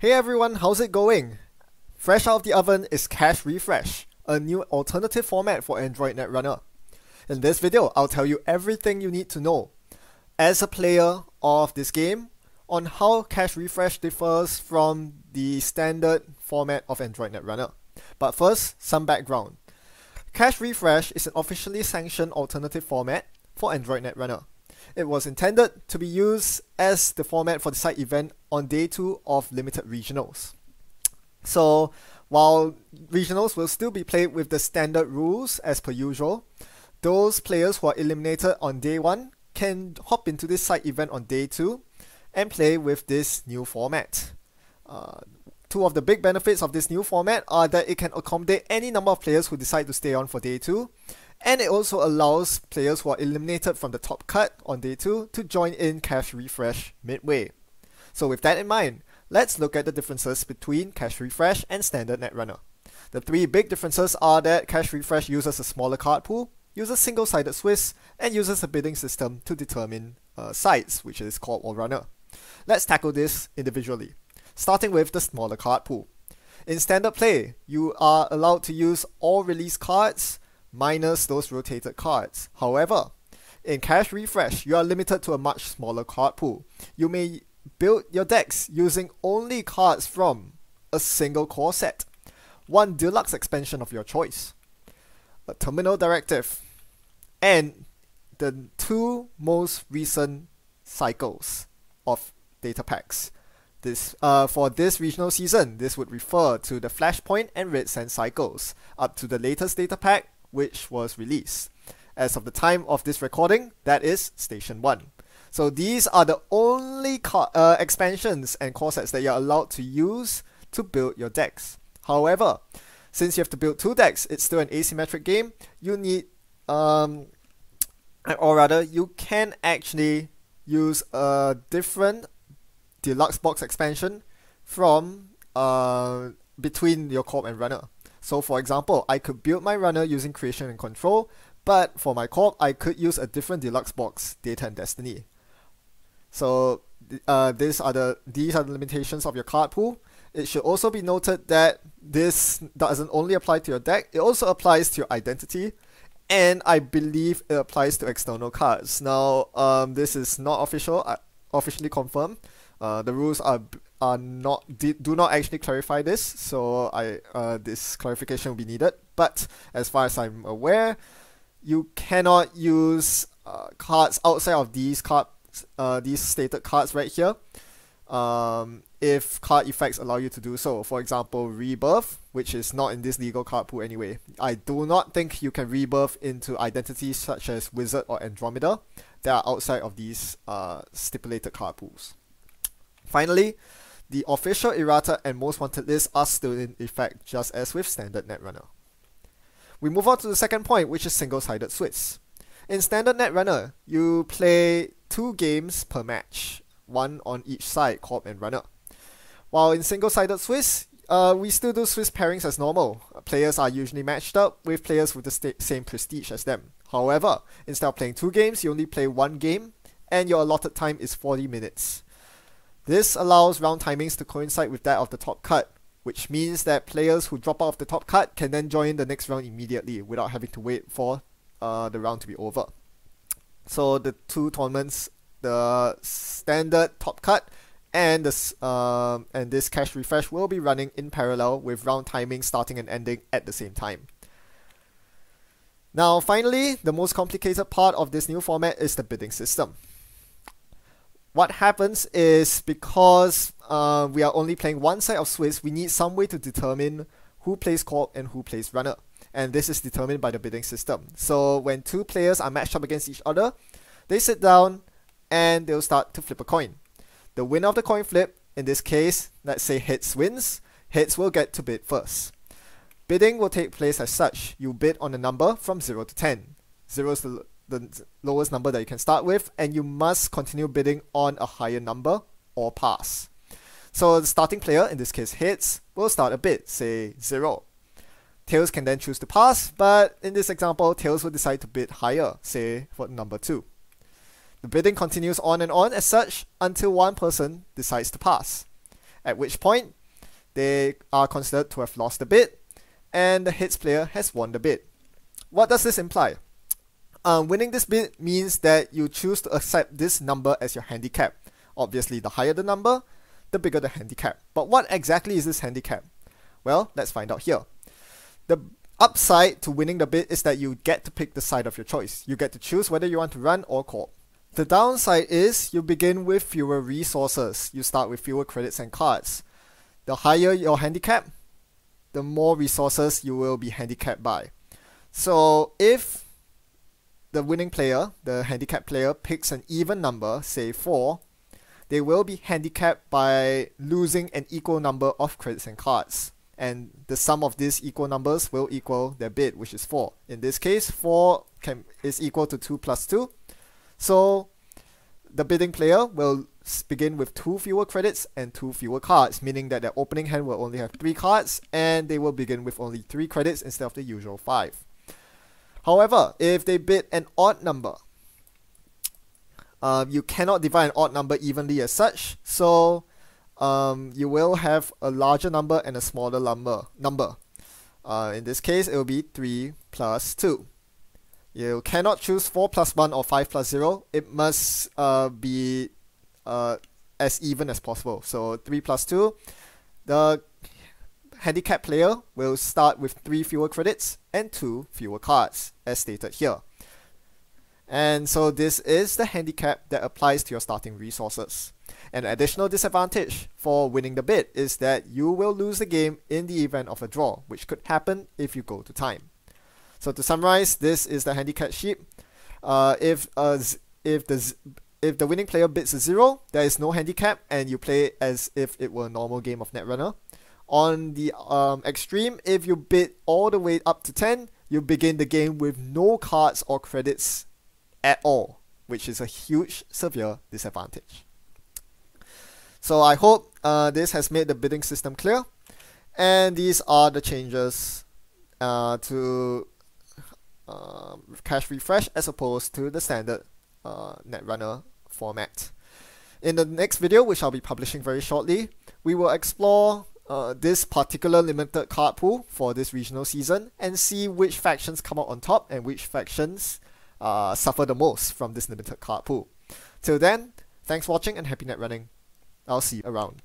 Hey everyone, how's it going? Fresh out of the oven is Cache Refresh, a new alternative format for Android Netrunner. In this video, I'll tell you everything you need to know as a player of this game on how Cache Refresh differs from the standard format of Android Netrunner. But first, some background. Cache Refresh is an officially sanctioned alternative format for Android Netrunner. It was intended to be used as the format for the side event on day 2 of limited regionals. So while regionals will still be played with the standard rules as per usual, those players who are eliminated on day 1 can hop into this side event on day 2 and play with this new format. Two of the big benefits of this new format are that it can accommodate any number of players who decide to stay on for day 2, and it also allows players who are eliminated from the top cut on day 2 to join in Cache Refresh midway. So with that in mind, let's look at the differences between Cache Refresh and standard Netrunner. The three big differences are that Cache Refresh uses a smaller card pool, uses single-sided Swiss, and uses a bidding system to determine sides, which is called All Runner. Let's tackle this individually, starting with the smaller card pool. In standard play, you are allowed to use all release cards minus those rotated cards. However, in Cache Refresh, you are limited to a much smaller card pool. You may build your decks using only cards from a single core set, one deluxe expansion of your choice, a terminal directive, and the two most recent cycles of data packs. For this regional season, this would refer to the Flashpoint and Red Sand cycles, up to the latest data pack which was released. As of the time of this recording, that is Station 1. So these are the only expansions and core sets that you're allowed to use to build your decks. However, since you have to build two decks, it's still an asymmetric game. You need, or rather, you can actually use a different deluxe box expansion from between your corp and runner. So for example, I could build my runner using creation and control, but for my corp, I could use a different deluxe box, data and destiny. So these are the limitations of your card pool. It should also be noted that this doesn't only apply to your deck, it also applies to your identity, and I believe it applies to external cards. Now, this is not officially confirmed. The rules do not actually clarify this, so this clarification will be needed. But as far as I'm aware, you cannot use cards outside of these stated cards right here, if card effects allow you to do so. For example, Rebirth, which is not in this legal card pool anyway. I do not think you can rebirth into identities such as Wizard or Andromeda that are outside of these stipulated card pools. Finally, the official errata and most wanted lists are still in effect, just as with standard Netrunner. We move on to the second point, which is single-sided Swiss. In standard Netrunner, you play 2 games per match, one on each side, corp and runner. While in single-sided Swiss, we still do Swiss pairings as normal. Players are usually matched up with players with the same prestige as them. However, instead of playing 2 games, you only play 1 game, and your allotted time is 40 minutes. This allows round timings to coincide with that of the top cut, which means that players who drop out of the top cut can then join the next round immediately without having to wait for the round to be over. So the 2 tournaments, the standard top cut and this Cache Refresh, will be running in parallel with round timing starting and ending at the same time. Now finally, the most complicated part of this new format is the bidding system. What happens is, because we are only playing one side of Swiss, we need some way to determine who plays corp and who plays runner. And this is determined by the bidding system. So when 2 players are matched up against each other, they sit down and they'll start to flip a coin. The winner of the coin flip, in this case, let's say heads wins, heads will get to bid first. Bidding will take place as such. You bid on a number from 0 to 10. 0 is the lowest number that you can start with, and you must continue bidding on a higher number or pass. So the starting player, in this case heads, will start a bid, say 0. Tails can then choose to pass, but in this example, tails will decide to bid higher, say for number 2. The bidding continues on and on as such until one person decides to pass, at which point they are considered to have lost the bid, and the heads player has won the bid. What does this imply? Winning this bid means that you choose to accept this number as your handicap. Obviously, the higher the number, the bigger the handicap. But what exactly is this handicap? Well, let's find out here. The upside to winning the bid is that you get to pick the side of your choice. You get to choose whether you want to run or call. The downside is you begin with fewer resources. You start with fewer credits and cards. The higher your handicap, the more resources you will be handicapped by. So if the winning player, the handicap player, picks an even number, say 4, they will be handicapped by losing an equal number of credits and cards. And the sum of these equal numbers will equal their bid, which is 4. In this case, 4 is equal to 2 plus 2. So the bidding player will begin with 2 fewer credits and 2 fewer cards, meaning that their opening hand will only have 3 cards, and they will begin with only 3 credits instead of the usual 5. However, if they bid an odd number, you cannot divide an odd number evenly as such, so you will have a larger number and a smaller number. In this case, it will be 3 plus 2. You cannot choose 4 plus 1 or 5 plus 0. It must be as even as possible. So 3 plus 2, the handicap player will start with 3 fewer credits and 2 fewer cards, as stated here. And so this is the handicap that applies to your starting resources. An additional disadvantage for winning the bid is that you will lose the game in the event of a draw, which could happen if you go to time. So to summarize, this is the handicap sheet. If the winning player bids a 0, there is no handicap, and you play as if it were a normal game of Netrunner. On the extreme, if you bid all the way up to 10, you begin the game with no cards or credits at all, which is a huge, severe disadvantage. So I hope this has made the bidding system clear, and these are the changes to cash refresh as opposed to the standard Netrunner format. In the next video, which I'll be publishing very shortly, we will explore this particular limited card pool for this regional season and see which factions come out on top and which factions suffer the most from this limited card pool. Till then, thanks for watching and happy net running. I'll see you around.